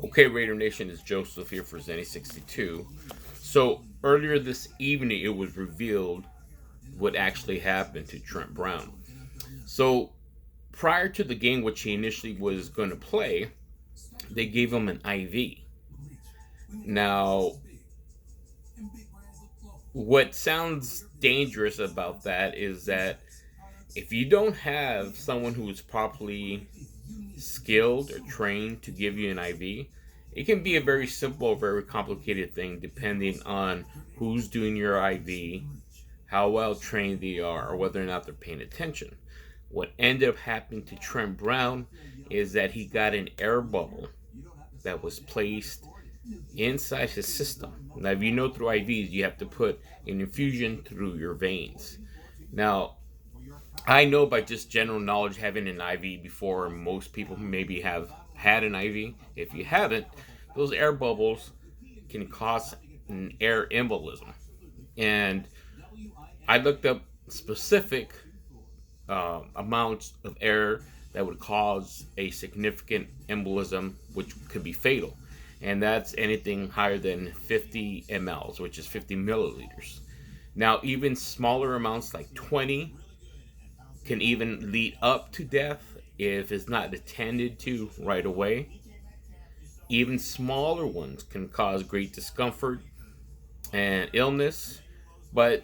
Okay, Raider Nation, is Joseph here for Zenny62. So earlier this evening, it was revealed what actually happened to Trent Brown. So prior to the game, which he initially was going to play, they gave him an IV. Now, what sounds dangerous about that is that if you don't have someone who is properly skilled or trained to give you an IV, it can be a very simple or very complicated thing depending on who's doing your IV, how well trained they are, or whether or not they're paying attention. What ended up happening to Trent Brown is that he got an air bubble that was placed inside his system. Now, if you know through IVs, you have to put an infusion through your veins. Now, I know by just general knowledge, having an IV before, most people maybe have had an IV. If you haven't, those air bubbles can cause an air embolism. And I looked up specific amounts of air that would cause a significant embolism, which could be fatal. And that's anything higher than 50 mLs, which is 50 milliliters. Now, even smaller amounts like 20 can even lead up to death if it's not attended to right away. Even smaller ones can cause great discomfort and illness. But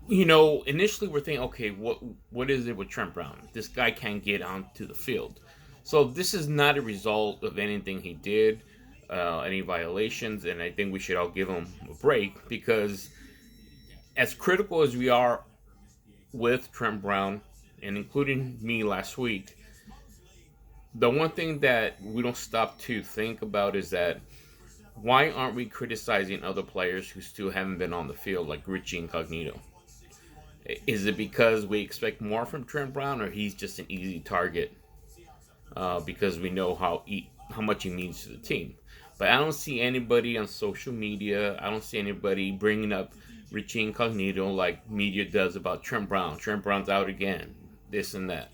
initially we're thinking, okay, what is it with Trent Brown? This guy can't get onto the field. So this is not a result of anything he did, any violations, and I think we should all give him a break because as critical as we are with Trent Brown, and including me last week, the one thing that we don't stop to think about is that why aren't we criticizing other players who still haven't been on the field, like Richie Incognito? Is it because we expect more from Trent Brown, or he's just an easy target because we know how much he means to the team? But I don't see anybody on social media. I don't see anybody bringing up Richie Incognito like media does about Trent Brown. Trent Brown's out again. This and that.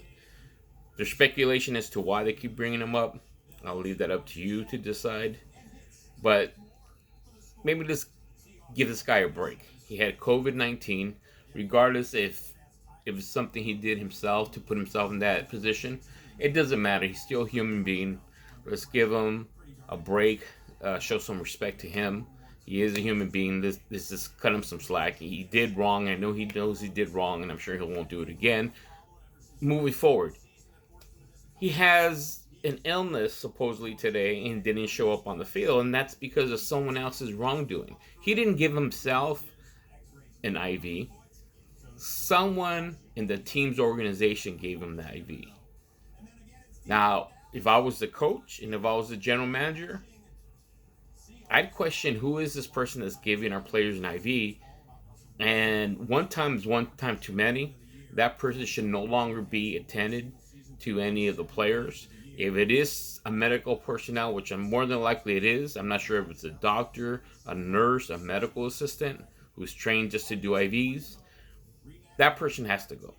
There's speculation as to why they keep bringing him up. I'll leave that up to you to decide. But maybe let's give this guy a break. He had COVID-19. Regardless if it was something he did himself to put himself in that position, it doesn't matter. He's still a human being. Let's give him a break. Show some respect to him. He is a human being. Let's just cut him some slack. He did wrong. I know he knows he did wrong, and I'm sure he won't do it again. Moving forward, he has an illness supposedly today and didn't show up on the field, and that's because of someone else's wrongdoing. He didn't give himself an IV. Someone in the team's organization gave him the IV. Now, if I was the coach and if I was the general manager, I'd question who is this person that's giving our players an IV. And one time is one time too many. That person should no longer be attended to any of the players. If it is a medical personnel, which I'm more than likely it is, I'm not sure if it's a doctor, a nurse, a medical assistant who's trained just to do IVs, that person has to go.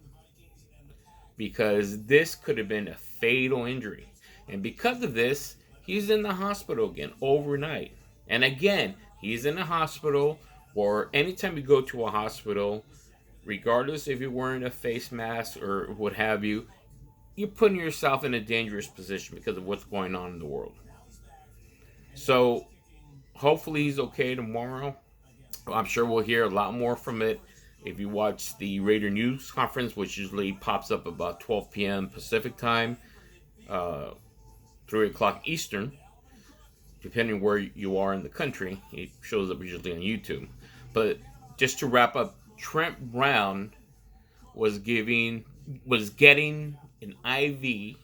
Because this could have been a fatal injury. And because of this, he's in the hospital again overnight. And again, he's in the hospital, or anytime you go to a hospital, regardless if you're wearing a face mask or what have you, you're putting yourself in a dangerous position because of what's going on in the world. So hopefully he's okay tomorrow. I'm sure we'll hear a lot more from it if you watch the Raider News Conference, which usually pops up about 12 p.m. Pacific time, 3 o'clock Eastern, depending where you are in the country. It shows up usually on YouTube. But just to wrap up, Trent Brown was getting an IV,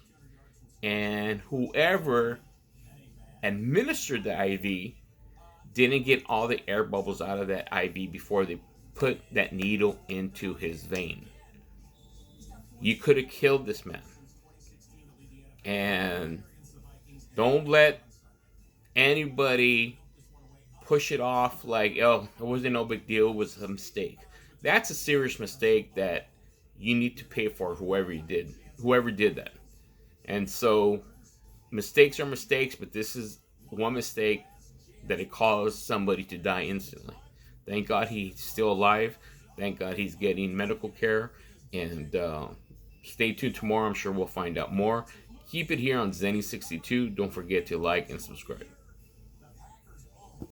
and whoever administered the IV didn't get all the air bubbles out of that IV before they put that needle into his vein. You could have killed this man. And don't let anybody push it off like, oh, it wasn't no big deal, it was a mistake. That's a serious mistake that you need to pay for whoever did that. And so Mistakes are mistakes, but this is one mistake that it caused somebody to die instantly. Thank God he's still alive. Thank God he's getting medical care. And stay tuned tomorrow. I'm sure we'll find out more. Keep it here on Zenny62. Don't forget to like and subscribe.